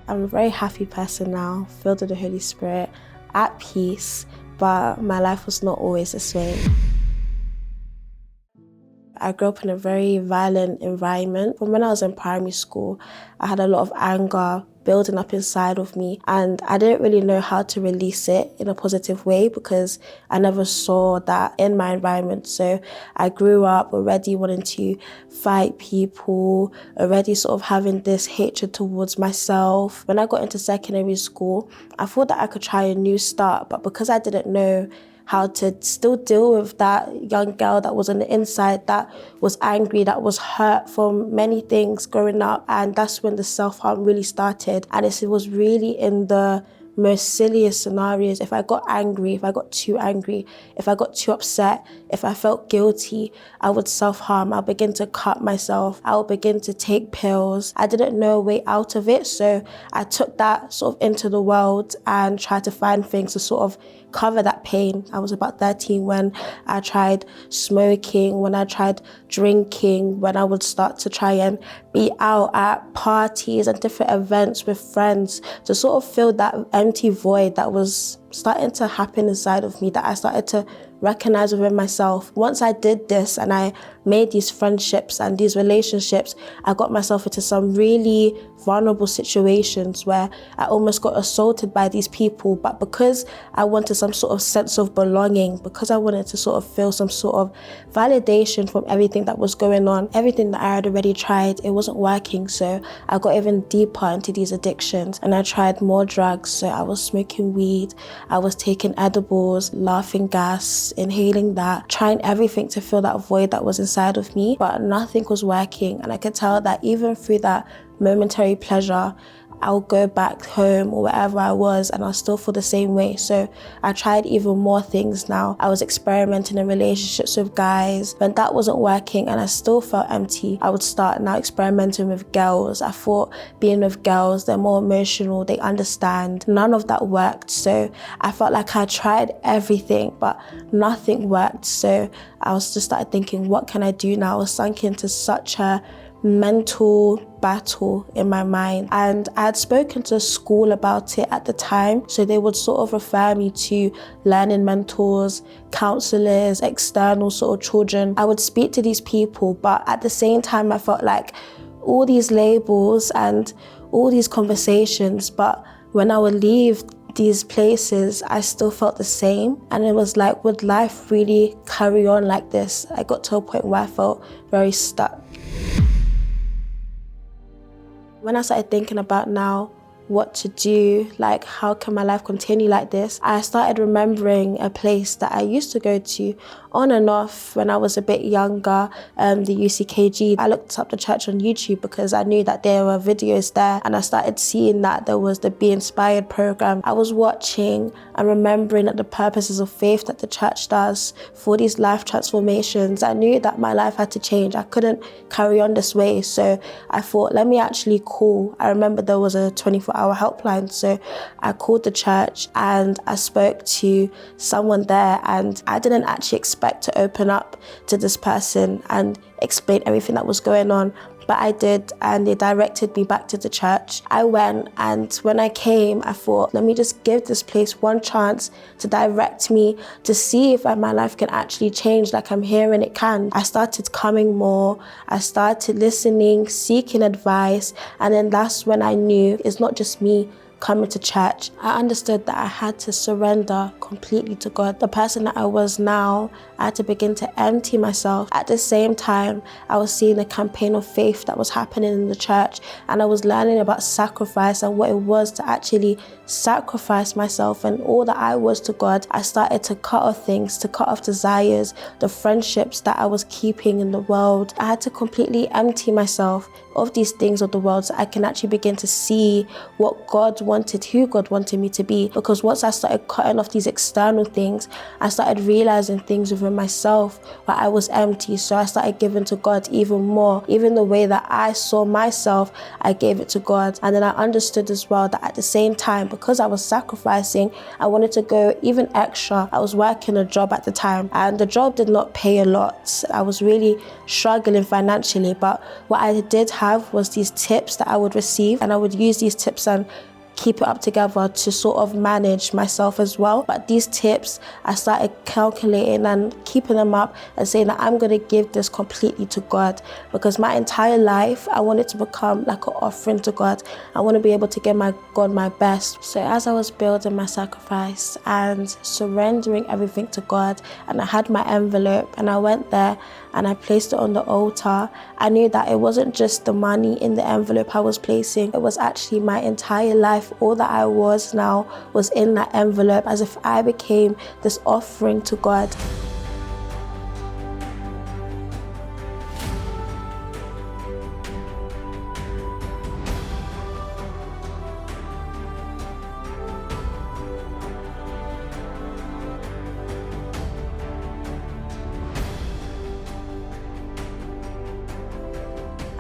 I'm a very happy person now, filled with the Holy Spirit, at peace, but my life was not always this way. I grew up in a very violent environment. From when I was in primary school, I had a lot of anger building up inside of me, and I didn't really know how to release it in a positive way because I never saw that in my environment. So I grew up already wanting to fight people, already sort of having this hatred towards myself. When I got into secondary school, I thought that I could try a new start, but because I didn't know how to still deal with that young girl that was on the inside, that was angry, that was hurt from many things growing up. And that's when the self-harm really started. And it was really in the most silliest scenarios. If I got angry, if I got too angry, if I got too upset, if I felt guilty, I would self-harm. I'll begin to cut myself. I'll begin to take pills. I didn't know a way out of it. So I took that sort of into the world and tried to find things to sort of cover that pain. I was about 13 when I tried smoking, when I tried drinking, when I would start to try and be out at parties and different events with friends to sort of fill that empty void that was starting to happen inside of me, that I started to recognize within myself. Once I did this and I made these friendships and these relationships, I got myself into some really vulnerable situations where I almost got assaulted by these people. But because I wanted some sort of sense of belonging, because I wanted to sort of feel some sort of validation from everything that was going on, everything that I had already tried, it wasn't working. So I got even deeper into these addictions and I tried more drugs. So I was smoking weed, I was taking edibles, laughing gas, inhaling that, trying everything to fill that void that was inside of me, but nothing was working. And I could tell that even through that momentary pleasure, I'll go back home or wherever I was and I'll still feel the same way. So I tried even more things now. I was experimenting in relationships with guys. When that wasn't working and I still felt empty, I would start now experimenting with girls. I thought being with girls, they're more emotional, they understand. None of that worked. So I felt like I tried everything, but nothing worked. So I was just started thinking, what can I do now? I was sunk into such a mental battle in my mind, and I had spoken to school about it at the time, so they would sort of refer me to learning mentors, counselors, external sort of children. I would speak to these people, but at the same time I felt like all these labels and all these conversations, but when I would leave these places, I still felt the same. And it was like, would life really carry on like this? I got to a point where I felt very stuck. When I started thinking about now what to do, like how can my life continue like this, I started remembering a place that I used to go to on and off when I was a bit younger, the UCKG. I looked up the church on YouTube because I knew that there were videos there, and I started seeing that there was the Be Inspired program. I was watching and remembering that the purposes of faith that the church does for these life transformations. I knew that my life had to change. I couldn't carry on this way. So I thought, let me actually call. I remember there was a 24-hour helpline. So I called the church and I spoke to someone there, and I didn't actually expect to open up to this person and explain everything that was going on. But I did, and they directed me back to the church. I went, and when I came, I thought, let me just give this place one chance to direct me, to see if my life can actually change like I'm hearing it can. I started coming more, I started listening, seeking advice, and then that's when I knew it's not just me coming to church. I understood that I had to surrender completely to God. The person that I was now, I had to begin to empty myself. At the same time, I was seeing a campaign of faith that was happening in the church, and I was learning about sacrifice and what it was to actually sacrifice myself and all that I was to God. I started to cut off things, to cut off desires, the friendships that I was keeping in the world. I had to completely empty myself of these things of the world so I can actually begin to see what God wanted, who God wanted me to be. Because once I started cutting off these external things, I started realizing things within myself where I was empty. So I started giving to God even more. Even the way that I saw myself, I gave it to God. And then I understood as well that at the same time, because I was sacrificing, I wanted to go even extra. I was working a job at the time, and the job did not pay a lot. I was really struggling financially, but what I did have was these tips that I would receive, and I would use these tips and keep it up together to sort of manage myself as well. But these tips, I started calculating and keeping them up and saying that I'm going to give this completely to God, because my entire life I wanted to become like an offering to God. I want to be able to give my God my best. So as I was building my sacrifice and surrendering everything to God, and I had my envelope and I went there and I placed it on the altar, I knew that it wasn't just the money in the envelope I was placing, it was actually my entire life. All that I was now was in that envelope, as if I became this offering to God.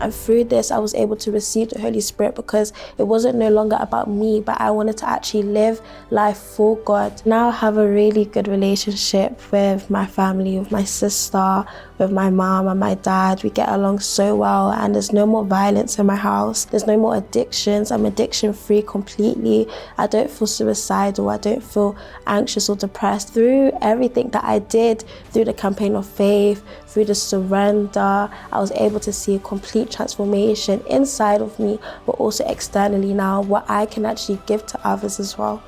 And through this, I was able to receive the Holy Spirit, because it wasn't no longer about me, but I wanted to actually live life for God. Now I have a really good relationship with my family, with my sister, with my mom and my dad. We get along so well, and there's no more violence in my house. There's no more addictions. I'm addiction free completely. I don't feel suicidal. I don't feel anxious or depressed. Through everything that I did, through the campaign of faith, through the surrender, I was able to see a complete transformation inside of me, but also externally now, what I can actually give to others as well.